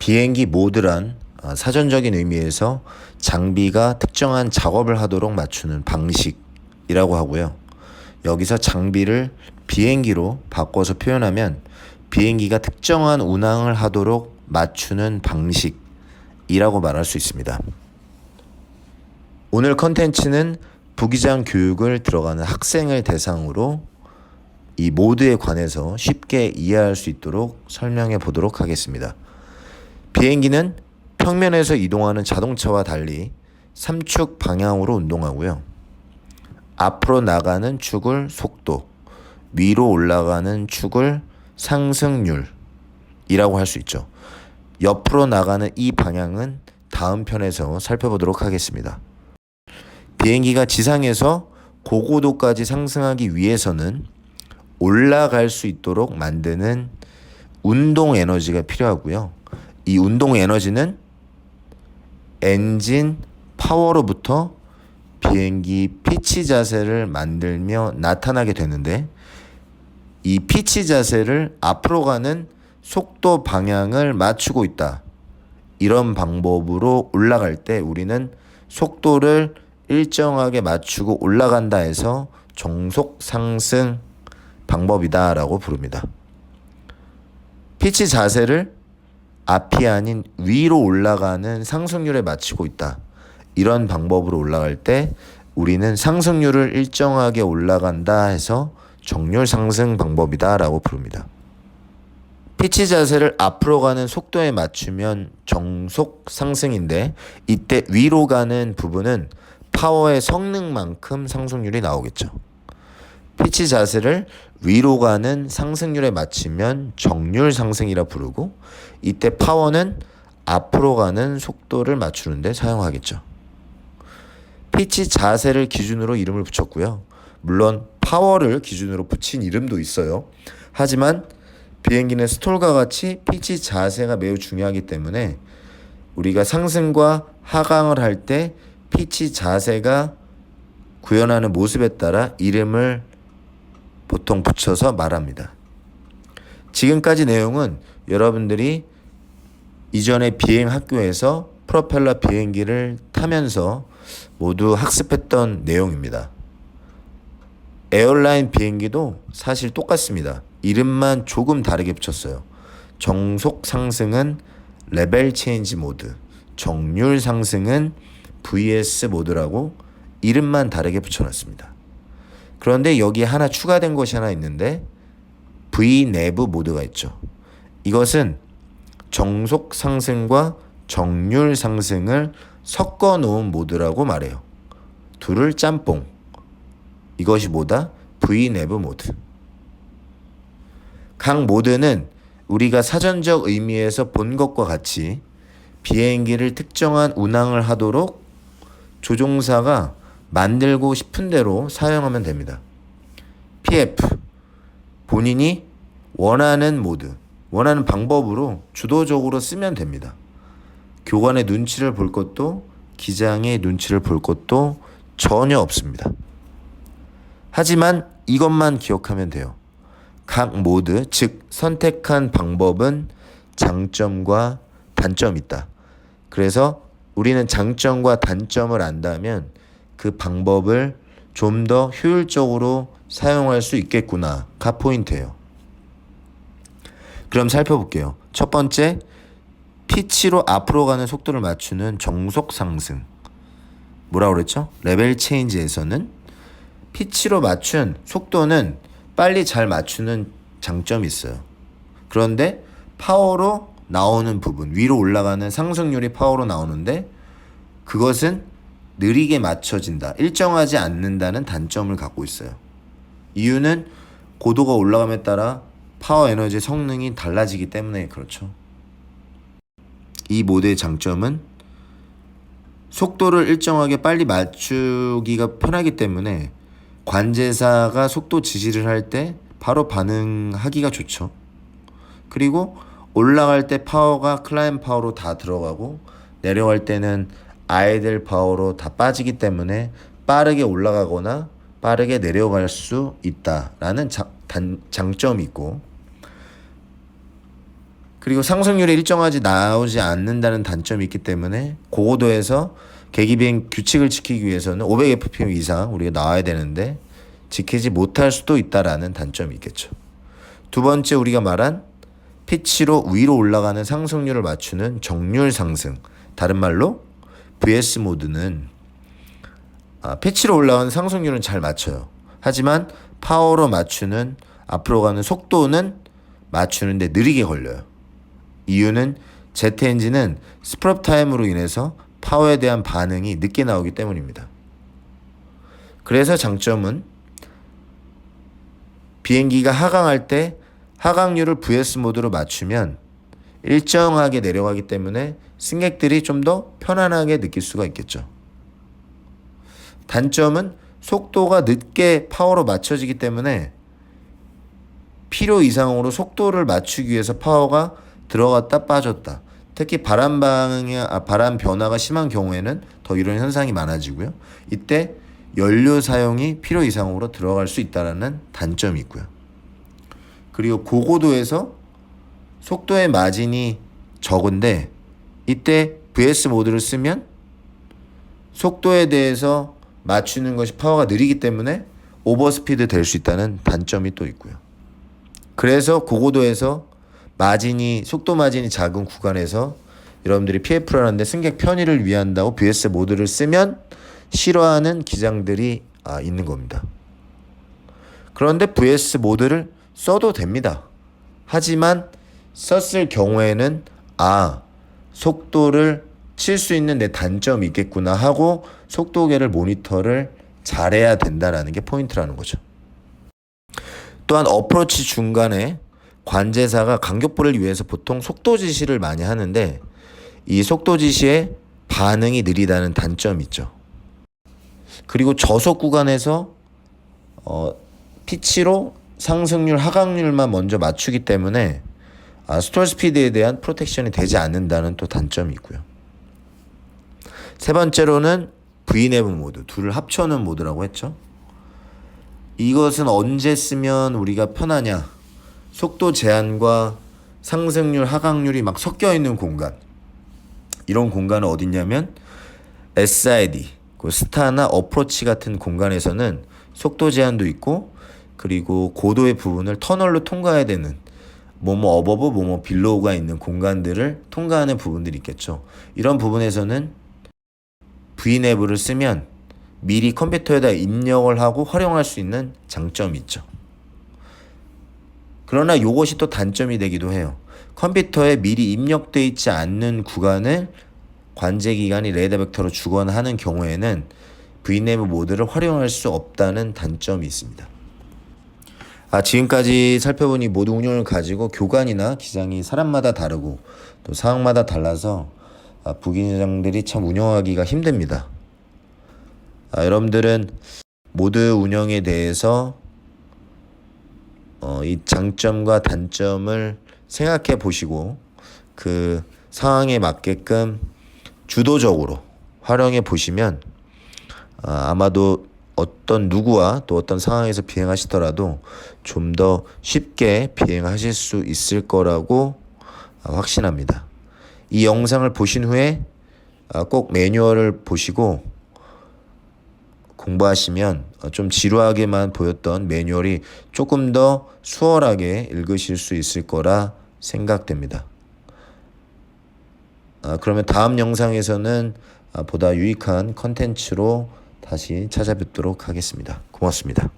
비행기 모드란 사전적인 의미에서 장비가 특정한 작업을 하도록 맞추는 방식이라고 하고요. 여기서 장비를 비행기로 바꿔서 표현하면 비행기가 특정한 운항을 하도록 맞추는 방식이라고 말할 수 있습니다. 오늘 컨텐츠는 부기장 교육을 들어가는 학생을 대상으로 이 모드에 관해서 쉽게 이해할 수 있도록 설명해 보도록 하겠습니다. 비행기는 평면에서 이동하는 자동차와 달리 3축 방향으로 운동하고요. 앞으로 나가는 축을 속도, 위로 올라가는 축을 상승률이라고 할 수 있죠. 옆으로 나가는 이 방향은 다음 편에서 살펴보도록 하겠습니다. 비행기가 지상에서 고고도까지 상승하기 위해서는 올라갈 수 있도록 만드는 운동 에너지가 필요하고요. 이 운동 에너지는 엔진 파워로부터 비행기 피치 자세를 만들며 나타나게 되는데, 이 피치 자세를 앞으로 가는 속도 방향을 맞추고 있다. 이런 방법으로 올라갈 때 우리는 속도를 일정하게 맞추고 올라간다 해서 정속 상승 방법이다 라고 부릅니다. 피치 자세를 앞이 아닌 위로 올라가는 상승률에 맞추고 있다. 이런 방법으로 올라갈 때 우리는 상승률을 일정하게 올라간다 해서 정률 상승 방법이다 라고 부릅니다. 피치 자세를 앞으로 가는 속도에 맞추면 정속 상승인데, 이때 위로 가는 부분은 파워의 성능만큼 상승률이 나오겠죠. 피치 자세를 위로 가는 상승률에 맞추면 정률 상승이라 부르고, 이때 파워는 앞으로 가는 속도를 맞추는데 사용하겠죠. 피치 자세를 기준으로 이름을 붙였고요. 물론 파워를 기준으로 붙인 이름도 있어요. 하지만 비행기는 스톨과 같이 피치 자세가 매우 중요하기 때문에 우리가 상승과 하강을 할 때 피치 자세가 구현하는 모습에 따라 이름을 보통 붙여서 말합니다. 지금까지 내용은 여러분들이 이전에 비행 학교에서 프로펠러 비행기를 타면서 모두 학습했던 내용입니다. 에어라인 비행기도 사실 똑같습니다. 이름만 조금 다르게 붙였어요. 정속 상승은 레벨 체인지 모드, 정률 상승은 VS 모드라고 이름만 다르게 붙여놨습니다. 그런데 여기에 하나 추가된 것이 하나 있는데 V 내부 모드가 있죠. 이것은 정속 상승과 정률 상승을 섞어 놓은 모드라고 말해요. 둘을 짬뽕. 이것이 뭐다? V 내부 모드. 각 모드는 우리가 사전적 의미에서 본 것과 같이 비행기를 특정한 운항을 하도록 조종사가 만들고 싶은 대로 사용하면 됩니다. PF, 본인이 원하는 모드, 원하는 방법으로 주도적으로 쓰면 됩니다. 교관의 눈치를 볼 것도 기장의 눈치를 볼 것도 전혀 없습니다. 하지만 이것만 기억하면 돼요. 각 모드, 즉 선택한 방법은 장점과 단점이 있다. 그래서 우리는 장점과 단점을 안다면 그 방법을 좀 더 효율적으로 사용할 수 있겠구나가 포인트예요. 그럼 살펴볼게요. 첫 번째, 피치로 앞으로 가는 속도를 맞추는 정속 상승. 뭐라고 그랬죠? 레벨 체인지에서는 피치로 맞춘 속도는 빨리 잘 맞추는 장점이 있어요. 그런데 파워로 나오는 부분, 위로 올라가는 상승률이 파워로 나오는데 그것은 느리게 맞춰진다, 일정하지 않는다는 단점을 갖고 있어요. 이유는 고도가 올라감에 따라 파워 에너지 성능이 달라지기 때문에 그렇죠. 이 모드의 장점은 속도를 일정하게 빨리 맞추기가 편하기 때문에 관제사가 속도 지시를 할 때 바로 반응하기가 좋죠. 그리고 올라갈 때 파워가 클라임 파워로 다 들어가고 내려갈 때는 아이들 파워로 다 빠지기 때문에 빠르게 올라가거나 빠르게 내려갈 수 있다라는 장점이 있고, 그리고 상승률이 일정하지 나오지 않는다는 단점이 있기 때문에 고고도에서 계기비행 규칙을 지키기 위해서는 500fpm 이상 우리가 나와야 되는데 지키지 못할 수도 있다라는 단점이 있겠죠. 두 번째 우리가 말한 피치로 위로 올라가는 상승률을 맞추는 정률 상승, 다른 말로 VS 모드는 피치로 올라가는 상승률은 잘 맞춰요. 하지만 파워로 맞추는 앞으로 가는 속도는 맞추는데 느리게 걸려요. 이유는 제트 엔진은 스프럽 타임으로 인해서 파워에 대한 반응이 늦게 나오기 때문입니다. 그래서 장점은 비행기가 하강할 때 하강률을 VS 모드로 맞추면 일정하게 내려가기 때문에 승객들이 좀 더 편안하게 느낄 수가 있겠죠. 단점은 속도가 늦게 파워로 맞춰지기 때문에 필요 이상으로 속도를 맞추기 위해서 파워가 들어갔다 빠졌다. 특히 바람 변화가 심한 경우에는 더 이런 현상이 많아지고요. 이때 연료 사용이 필요 이상으로 들어갈 수 있다는 단점이 있고요. 그리고 고고도에서 속도의 마진이 적은데 이때 VS 모드를 쓰면 속도에 대해서 맞추는 것이 파워가 느리기 때문에 오버스피드 될 수 있다는 단점이 또 있고요. 그래서 고고도에서 속도 마진이 작은 구간에서 여러분들이 PF를 하는데 승객 편의를 위한다고 VS 모드를 쓰면 싫어하는 기장들이 있는 겁니다. 그런데 VS 모드를 써도 됩니다. 하지만 썼을 경우에는 속도를 칠 수 있는 내 단점이 있겠구나 하고 속도계를 모니터를 잘해야 된다라는 게 포인트라는 거죠. 또한 어프로치 중간에 관제사가 간격부를 위해서 보통 속도 지시를 많이 하는데 이 속도 지시에 반응이 느리다는 단점이 있죠. 그리고 저속 구간에서 피치로 상승률, 하강률만 먼저 맞추기 때문에 스톨 스피드에 대한 프로텍션이 되지 않는다는 또 단점이 있고요. 세 번째로는 VNAV 모드, 둘을 합쳐놓은 모드라고 했죠. 이것은 언제 쓰면 우리가 편하냐? 속도 제한과 상승률, 하강률이 막 섞여 있는 공간. 이런 공간은 어디냐면 SID, 스타나 어프로치 같은 공간에서는 속도 제한도 있고 그리고 고도의 부분을 터널로 통과해야 되는 어버브, 빌로우가 있는 공간들을 통과하는 부분들이 있겠죠. 이런 부분에서는 VNAV를 쓰면 미리 컴퓨터에다 입력을 하고 활용할 수 있는 장점이 있죠. 그러나 이것이 또 단점이 되기도 해요. 컴퓨터에 미리 입력되어 있지 않는 구간을 관제기관이 레이더 벡터로 주거나 하는 경우에는 VNAV 모드를 활용할 수 없다는 단점이 있습니다. 지금까지 살펴본 이 모드 운영을 가지고 교관이나 기장이 사람마다 다르고 또 상황마다 달라서 부기장들이 참 운영하기가 힘듭니다. 여러분들은 모드 운영에 대해서 이 장점과 단점을 생각해 보시고 그 상황에 맞게끔 주도적으로 활용해 보시면 아마도 어떤 누구와 또 어떤 상황에서 비행하시더라도 좀 더 쉽게 비행하실 수 있을 거라고 확신합니다. 이 영상을 보신 후에 꼭 매뉴얼을 보시고 공부하시면 좀 지루하게만 보였던 매뉴얼이 조금 더 수월하게 읽으실 수 있을 거라 생각됩니다. 그러면 다음 영상에서는 보다 유익한 컨텐츠로 다시 찾아뵙도록 하겠습니다. 고맙습니다.